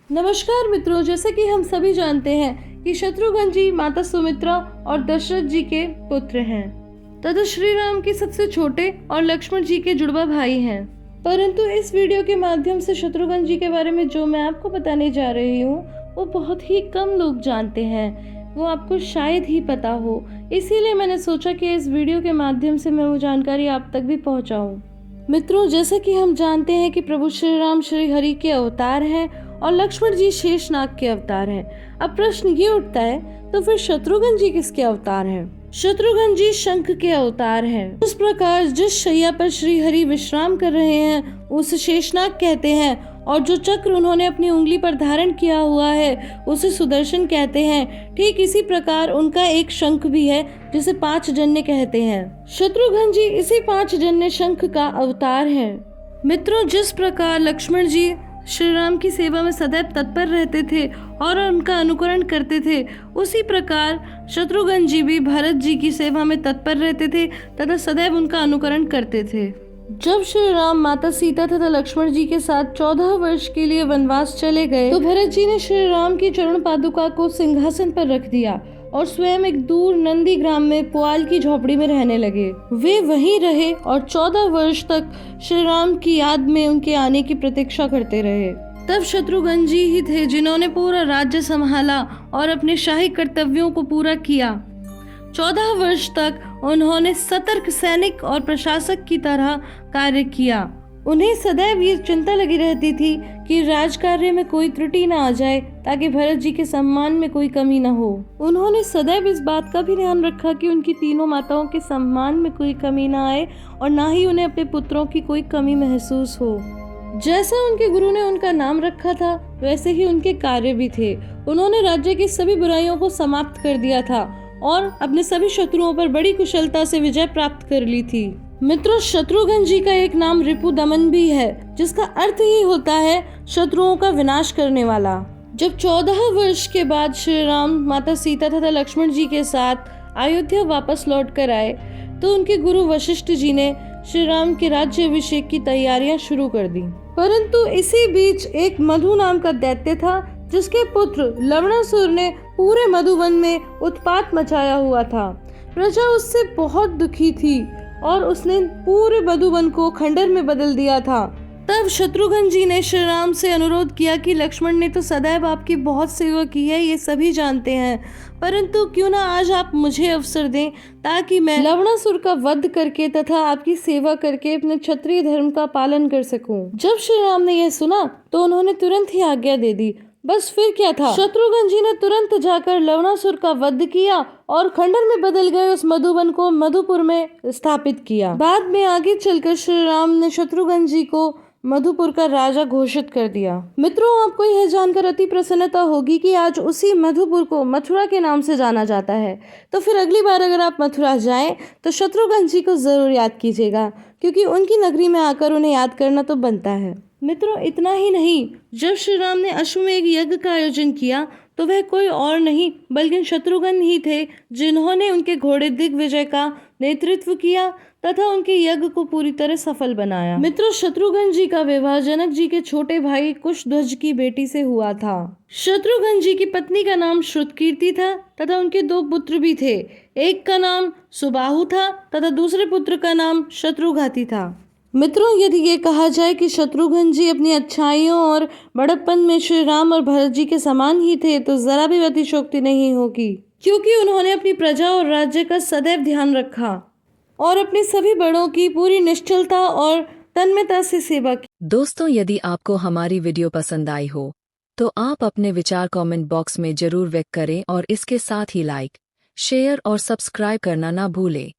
नमस्कार मित्रों, जैसे कि हम सभी जानते हैं कि शत्रुघ्न जी माता सुमित्रा और दशरथ जी के पुत्र हैं तथा श्री राम के सबसे छोटे और लक्ष्मण जी के जुड़वा भाई हैं। परंतु इस वीडियो के माध्यम से शत्रुघ्न जी के बारे में जो मैं आपको बताने जा रही हूँ वो बहुत ही कम लोग जानते हैं, वो आपको शायद ही पता हो। इसीलिए मैंने सोचा कि इस वीडियो के माध्यम से मैं वो जानकारी आप तक भी पहुँचाऊँ। मित्रों, जैसे कि हम जानते हैं कि प्रभु श्री राम श्री हरि के अवतार हैं और लक्ष्मण जी शेषनाग के अवतार हैं। अब प्रश्न ये उठता है, तो फिर शत्रुघ्न जी किसके अवतार हैं? शत्रुघ्न जी शंख के अवतार हैं। इस प्रकार जिस शैया पर श्री हरि विश्राम कर रहे हैं उसे शेषनाग कहते हैं, और जो चक्र उन्होंने अपनी उंगली पर धारण किया हुआ है उसे सुदर्शन कहते हैं। ठीक इसी प्रकार उनका एक शंख भी है जिसे 5 जन्य कहते हैं। शत्रुघ्न जी इसी 5 जन्य शंख का अवतार हैं। मित्रों, जिस प्रकार लक्ष्मण जी श्री राम की सेवा में सदैव तत्पर रहते थे और उनका अनुकरण करते थे, उसी प्रकार शत्रुघ्न जी भी भरत जी की सेवा में तत्पर रहते थे तथा सदैव उनका अनुकरण करते थे। जब श्री राम माता सीता तथा लक्ष्मण जी के साथ 14 वर्ष के लिए वनवास चले गए तो भरत जी ने श्री राम की चरण पादुका को सिंहासन पर रख दिया और स्वयं एक दूर नंदी ग्राम में पुआल की झोपड़ी में रहने लगे। वे वहीं रहे और 14 वर्ष तक श्री राम की याद में उनके आने की प्रतीक्षा करते रहे। तब शत्रुघ्न जी ही थे जिन्होंने पूरा राज्य संभाला और अपने शाही कर्तव्यों को पूरा किया। 14 वर्ष तक उन्होंने सतर्क सैनिक और प्रशासक की तरह कार्य किया। उन्हें सदैव ये चिंता लगी रहती थी कि राजकार्य में कोई त्रुटि न आ जाए ताकि भरत जी के सम्मान में कोई कमी न हो। उन्होंने सदैव इस बात का भी ध्यान रखा कि उनकी तीनों माताओं के सम्मान में कोई कमी न आए और न ही उन्हें अपने पुत्रों की कोई कमी महसूस हो। जैसा उनके गुरु ने उनका नाम रखा था वैसे ही उनके कार्य भी थे। उन्होंने राज्य की सभी बुराइयों को समाप्त कर दिया था और अपने सभी शत्रुओं पर बड़ी कुशलता से विजय प्राप्त कर ली थी। मित्रों, शत्रुघ्न जी का एक नाम रिपु दमन भी है, जिसका अर्थ ही होता है शत्रुओं का विनाश करने वाला। जब 14 वर्ष के बाद श्री राम माता सीता तथा लक्ष्मण जी के साथ अयोध्या वापस लौट कर आए तो उनके गुरु वशिष्ठ जी ने श्री राम के राज्य अभिषेक की तैयारियां शुरू कर दी। परंतु इसी बीच एक मधु नाम का दैत्य था जिसके पुत्र लवणासुर ने पूरे मधुवन में उत्पात मचाया हुआ था। प्रजा उससे बहुत दुखी थी और उसने पूरे मधुवन को खंडर में बदल दिया था। तब शत्रुघ्न जी ने श्री राम से अनुरोध किया कि लक्ष्मण ने तो सदैव आपकी बहुत सेवा की है, ये सभी जानते हैं, परंतु क्यों ना आज आप मुझे अवसर दें ताकि मैं लवणासुर का वध करके तथा आपकी सेवा करके अपने क्षत्रिय धर्म का पालन कर सकूं। जब श्री राम ने यह सुना तो उन्होंने तुरंत ही आज्ञा दे दी। बस फिर क्या था, शत्रुघ्न जी ने तुरंत जाकर लवणासुर का वध किया और खंडर में बदल गए उस मधुवन को मधुपुर में स्थापित किया। बाद में आगे चलकर श्री राम ने शत्रुघ्न जी को मधुपुर का राजा घोषित कर दिया। मित्रों, आपको यह जानकर अति प्रसन्नता होगी कि आज उसी मधुपुर को मथुरा के नाम से जाना जाता है। तो फिर अगली बार अगर आप मथुरा जाएं तो शत्रुघ्न जी को जरूर याद कीजिएगा, क्योंकि उनकी नगरी में आकर उन्हें याद करना तो बनता है। मित्रों, इतना ही नहीं, जब श्री राम ने अश्वमेध यज्ञ का आयोजन किया तो वह कोई और नहीं बल्कि शत्रुघ्न ही थे जिन्होंने उनके घोड़े दिग्विजय का नेतृत्व किया तथा उनके यज्ञ को पूरी तरह सफल बनाया। मित्रों, शत्रुघ्न जी का विवाह जनक जी के छोटे भाई कुशध्वज की बेटी से हुआ था। शत्रुघ्न जी की पत्नी का नाम श्रुतकीर्ति था तथा उनके 2 पुत्र भी थे। एक का नाम सुबाहु था तथा दूसरे पुत्र का नाम शत्रुघाती था। मित्रों, यदि ये कहा जाए कि शत्रुघ्न जी अपनी अच्छाइयों और बड़प्पन में श्री राम और भरत जी के समान ही थे तो जरा भी अतिशयोक्ति नहीं होगी, क्योंकि उन्होंने अपनी प्रजा और राज्य का सदैव ध्यान रखा और अपने सभी बड़ों की पूरी निश्चलता और तन्मयता से सेवा की। दोस्तों, यदि आपको हमारी वीडियो पसंद आई हो तो आप अपने विचार कमेंट बॉक्स में जरूर व्यक्त करें और इसके साथ ही लाइक, शेयर और सब्सक्राइब करना ना भूलें।